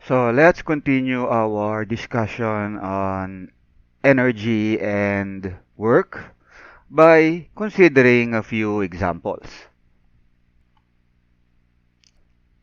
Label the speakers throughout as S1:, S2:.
S1: So let's continue our discussion on energy and work by considering a few examples.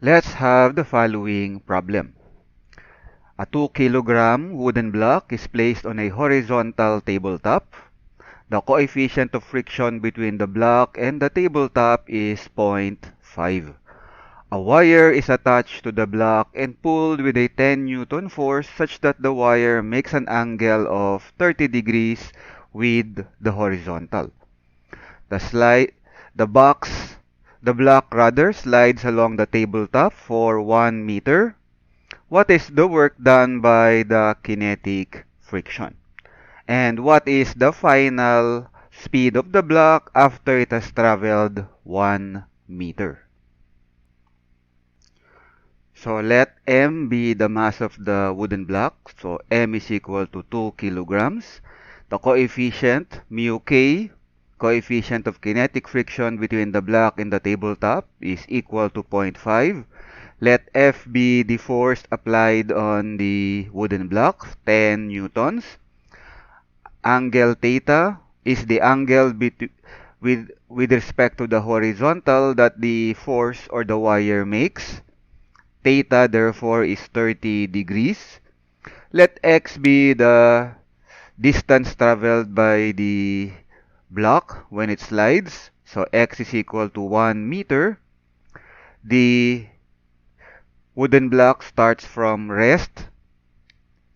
S1: Let's have the following problem. A 2 kilogram wooden block is placed on a horizontal tabletop. The coefficient of friction between the block and the tabletop is 0.5. A wire is attached to the block and pulled with a 10 Newton force such that the wire makes an angle of 30 degrees with the horizontal. The slide, the box, the block rather slides along the tabletop for 1 meter. What is the work done by the kinetic friction? And what is the final speed of the block after it has traveled 1 meter? So let M be the mass of the wooden block. So M is equal to 2 kilograms. The coefficient, mu k, coefficient of kinetic friction between the block and the tabletop is equal to 0.5. Let F be the force applied on the wooden block, 10 newtons. Angle theta is the angle with respect to the horizontal that the force or the wire makes. Theta therefore is 30 degrees. Let x be the distance traveled by the block when it slides. So x is equal to 1 meter. The wooden block starts from rest.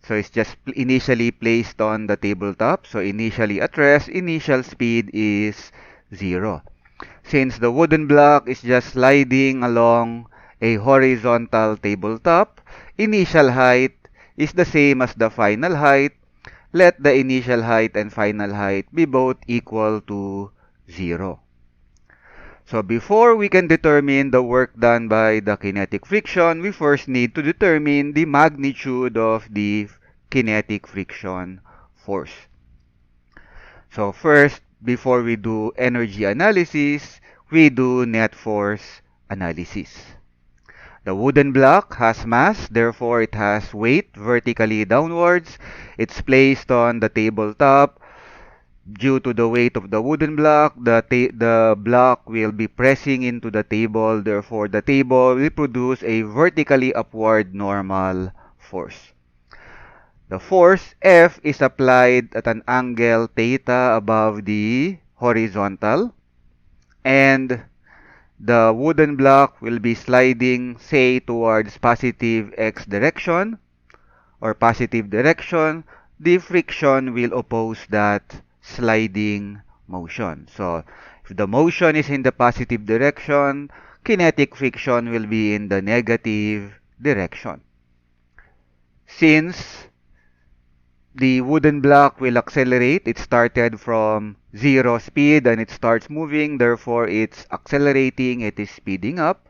S1: So it's just initially placed on the tabletop. So initially at rest, initial speed is 0. Since the wooden block is just sliding along a horizontal tabletop, initial height is the same as the final height. Let the initial height and final height be both equal to 0. So before we can determine the work done by the kinetic friction, we first need to determine the magnitude of the kinetic friction force. So first, before we do energy analysis, we do net force analysis. The wooden block has mass, therefore it has weight vertically downwards. It's placed on the tabletop. Due to the weight of the wooden block, the block will be pressing into the table, therefore the table will produce a vertically upward normal force. The force F is applied at an angle theta above the horizontal, and the wooden block will be sliding, say, towards positive x direction or positive direction. The friction will oppose that sliding motion. So, if the motion is in the positive direction, kinetic friction will be in the negative direction. Since the wooden block will accelerate, it started from 0 speed and it starts moving, therefore it's accelerating, it is speeding up.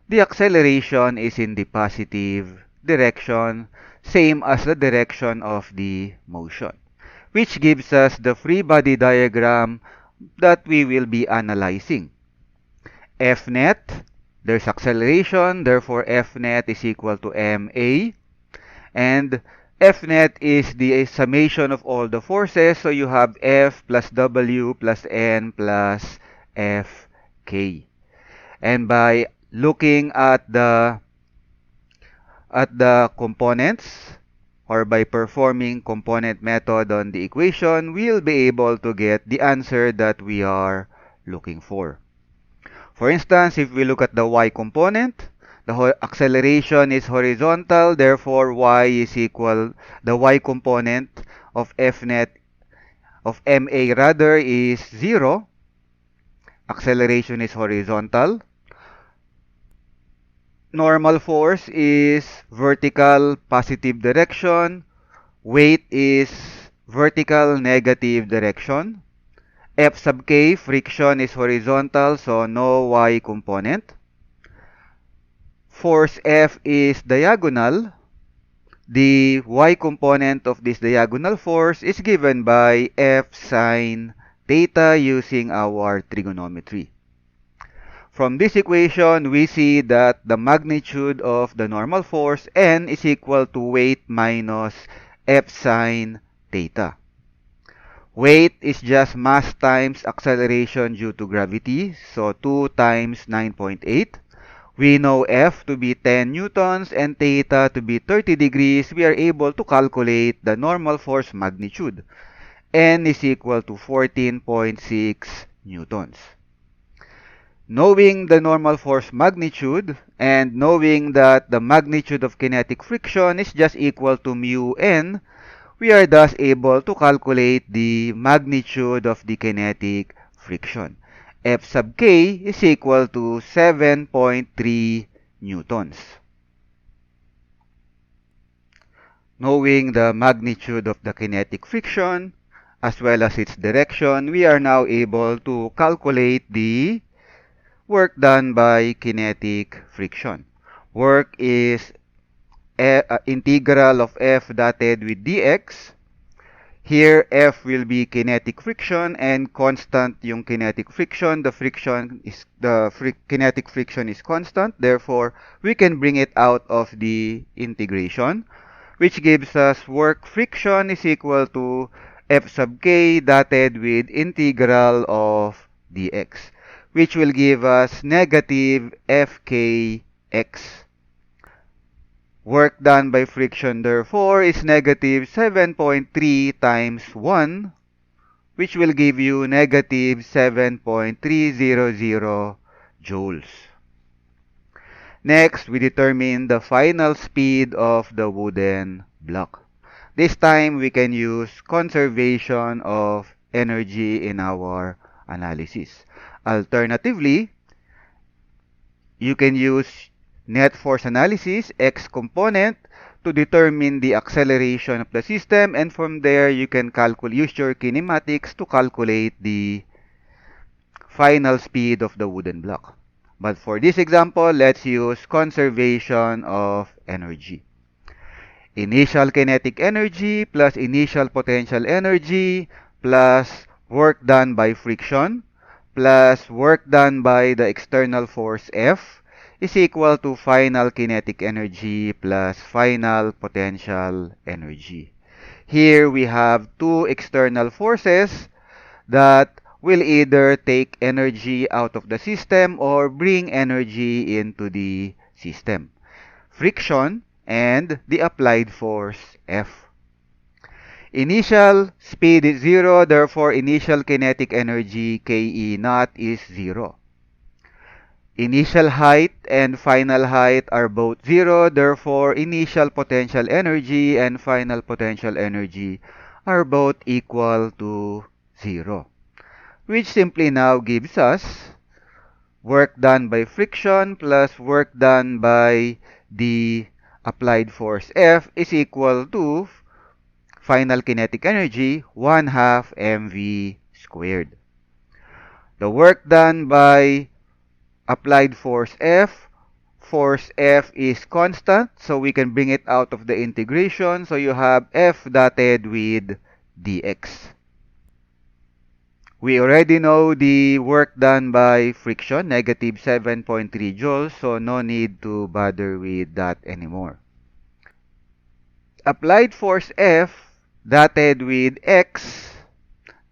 S1: The acceleration is in the positive direction, same as the direction of the motion, which gives us the free body diagram that we will be analyzing. F net, there's acceleration, therefore F net is equal to ma, and F net is the summation of all the forces, so you have F plus W plus N plus Fk. And by looking at the components, or by performing component method on the equation, we'll be able to get the answer that we are looking for. For instance, if we look at the y component, the acceleration is horizontal, therefore y is equal, the y component of F net, of ma rather, is 0. Acceleration is horizontal. Normal force is vertical positive direction. Weight is vertical negative direction. F sub k, friction, is horizontal, so no y component. Force F is diagonal. The y component of this diagonal force is given by F sine theta using our trigonometry. From this equation, we see that the magnitude of the normal force N is equal to weight minus F sine theta. Weight is just mass times acceleration due to gravity, so 2 times 9.8. We know F to be 10 newtons and theta to be 30 degrees. We are able to calculate the normal force magnitude. N is equal to 14.6 newtons. Knowing the normal force magnitude and knowing that the magnitude of kinetic friction is just equal to mu n, we are thus able to calculate the magnitude of the kinetic friction. F sub k is equal to 7.3 newtons. Knowing the magnitude of the kinetic friction as well as its direction, we are now able to calculate the work done by kinetic friction. Work is integral of F dotted with dx. Here, F will be kinetic friction and constant yung kinetic friction. Kinetic friction is constant. Therefore, we can bring it out of the integration, which gives us work friction is equal to F sub k dotted with integral of dx, which will give us negative Fkx. Work done by friction, therefore, is negative 7.3 times 1, which will give you negative 7.300 joules. Next, we determine the final speed of the wooden block. This time, we can use conservation of energy in our analysis. Alternatively, you can use net force analysis, X component, to determine the acceleration of the system, and from there you can use your kinematics to calculate the final speed of the wooden block. But for this example, let's use conservation of energy. Initial kinetic energy plus initial potential energy plus work done by friction plus work done by the external force F is equal to final kinetic energy plus final potential energy. Here we have two external forces that will either take energy out of the system or bring energy into the system. Friction and the applied force F. Initial speed is 0, therefore initial kinetic energy Ke naught is 0. Initial height and final height are both 0, therefore initial potential energy and final potential energy are both equal to 0, which simply now gives us work done by friction plus work done by the applied force F is equal to final kinetic energy 1/2 mv squared. The work done by applied force F is constant, so we can bring it out of the integration. So you have F dotted with dx. We already know the work done by friction, negative 7.3 joules, so no need to bother with that anymore. Applied force F dotted with x.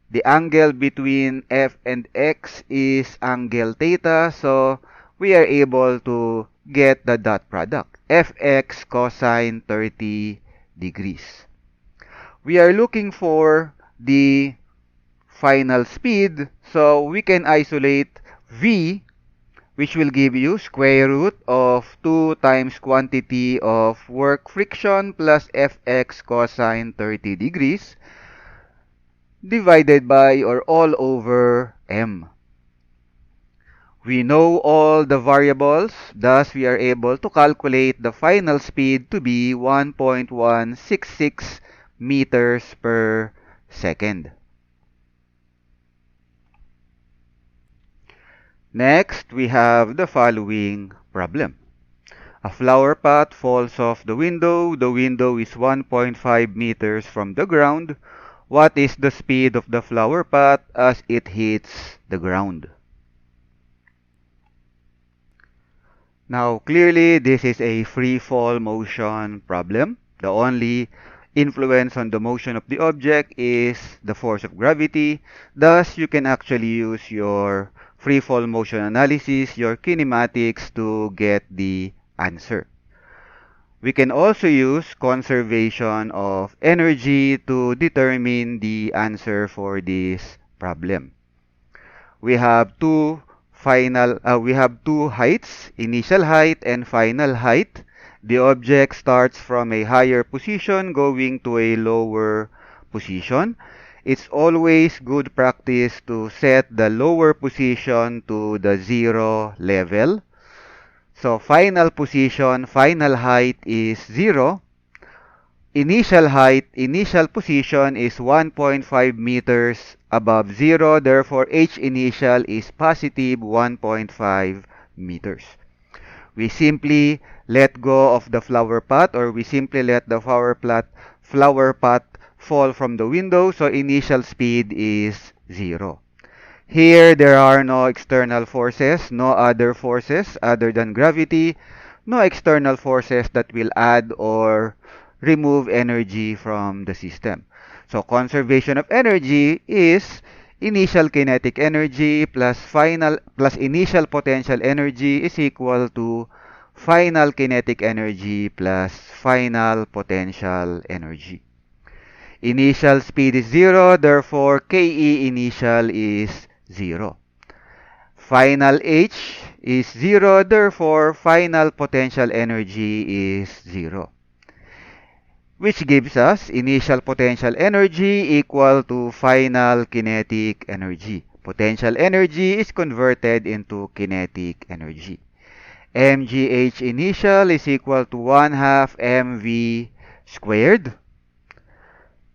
S1: The angle between F and X is angle theta, so we are able to get the dot product, Fx cosine 30 degrees. We are looking for the final speed, so we can isolate V, which will give you square root of 2 times quantity of work friction plus Fx cosine 30 degrees divided by or all over m. We know all the variables, thus we are able to calculate the final speed to be 1.166 meters per second. Next, we have the following problem. A flower pot falls off the window is 1.5 meters from the ground. What is the speed of the flower pot as it hits the ground? Now, clearly, this is a free fall motion problem. The only influence on the motion of the object is the force of gravity. Thus, you can actually use your free fall motion analysis, your kinematics, to get the answer. We can also use conservation of energy to determine the answer for this problem. We have we have two heights, initial height and final height. The object starts from a higher position going to a lower position. It's always good practice to set the lower position to the zero level. So final position, final height is 0. Initial position is 1.5 meters above 0. Therefore, H initial is positive 1.5 meters. We simply let go of the flower pot, or we simply let the flower pot fall from the window. So initial speed is 0. Here, there are no external forces, no other forces other than gravity, no external forces that will add or remove energy from the system. So conservation of energy is initial kinetic energy plus initial potential energy is equal to final kinetic energy plus final potential energy. Initial speed is 0, therefore KE initial is 0. Final H is 0, therefore final potential energy is 0. Which gives us initial potential energy equal to final kinetic energy. Potential energy is converted into kinetic energy. mgh initial is equal to 1 half mv squared.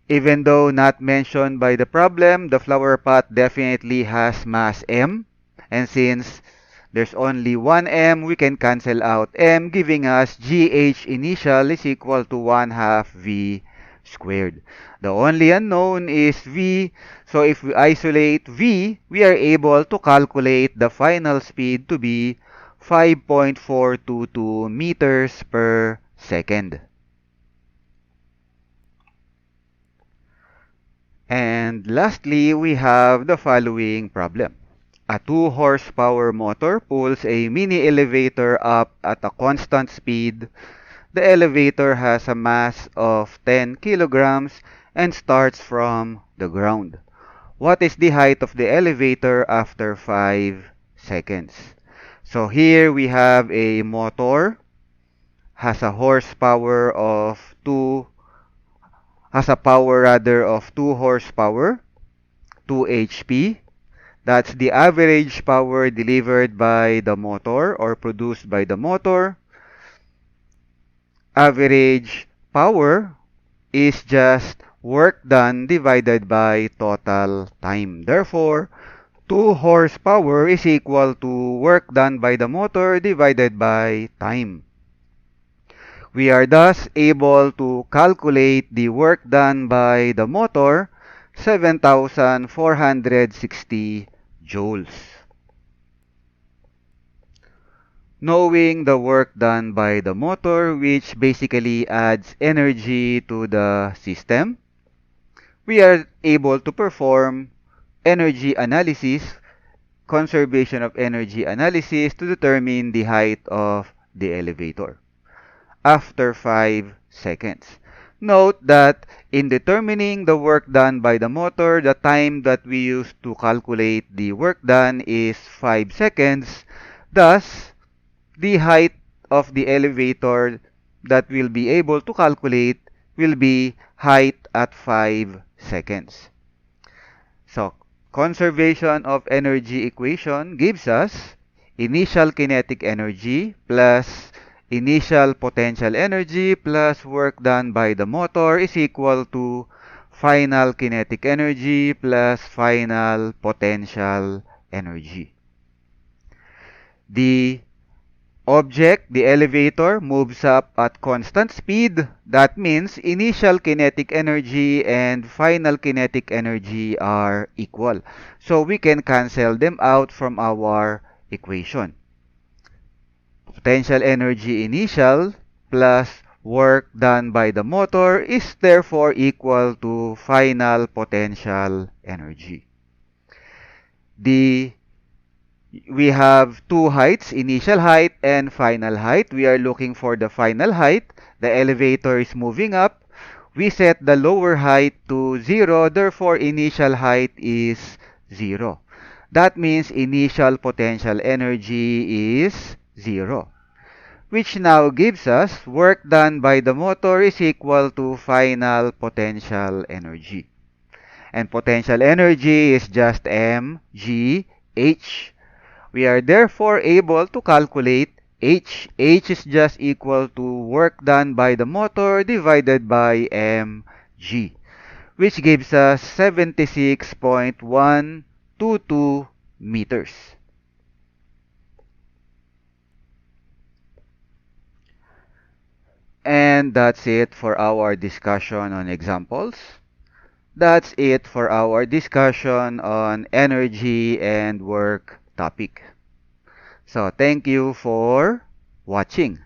S1: Even though not mentioned by the problem, the flower pot definitely has mass m. And since there's only one m, we can cancel out m, giving us gh initial is equal to 1 half v squared. The only unknown is v, so if we isolate v, we are able to calculate the final speed to be 5.422 meters per second. And lastly, we have the following problem. A 2 horsepower motor pulls a mini elevator up at a constant speed. The elevator has a mass of 10 kilograms and starts from the ground. What is the height of the elevator after 5 seconds? So here we have a motor, has a horsepower of 2 has a power rather of 2 horsepower, 2 HP. That's the average power delivered by the motor or produced by the motor. Average power is just work done divided by total time. Therefore, 2 horsepower is equal to work done by the motor divided by time. We are thus able to calculate the work done by the motor, 7,460 joules. Knowing the work done by the motor, which basically adds energy to the system, we are able to perform energy analysis, conservation of energy analysis to determine the height of the elevator after 5 seconds. Note that in determining the work done by the motor, the time that we use to calculate the work done is 5 seconds. Thus, the height of the elevator that we'll be able to calculate will be height at 5 seconds. So, conservation of energy equation gives us initial kinetic energy plus initial potential energy plus work done by the motor is equal to final kinetic energy plus final potential energy. The object, the elevator, moves up at constant speed. That means initial kinetic energy and final kinetic energy are equal. So we can cancel them out from our equation. Potential energy initial plus work done by the motor is therefore equal to final potential energy. The We have two heights, initial height and final height. We are looking for the final height. The elevator is moving up. We set the lower height to 0, therefore initial height is 0. That means initial potential energy is 0, which now gives us work done by the motor is equal to final potential energy. And potential energy is just mgh. We are therefore able to calculate H. H is just equal to work done by the motor divided by mg, which gives us 76.122 meters. And that's it for our discussion on examples. That's it for our discussion on energy and work topic. So thank you for watching.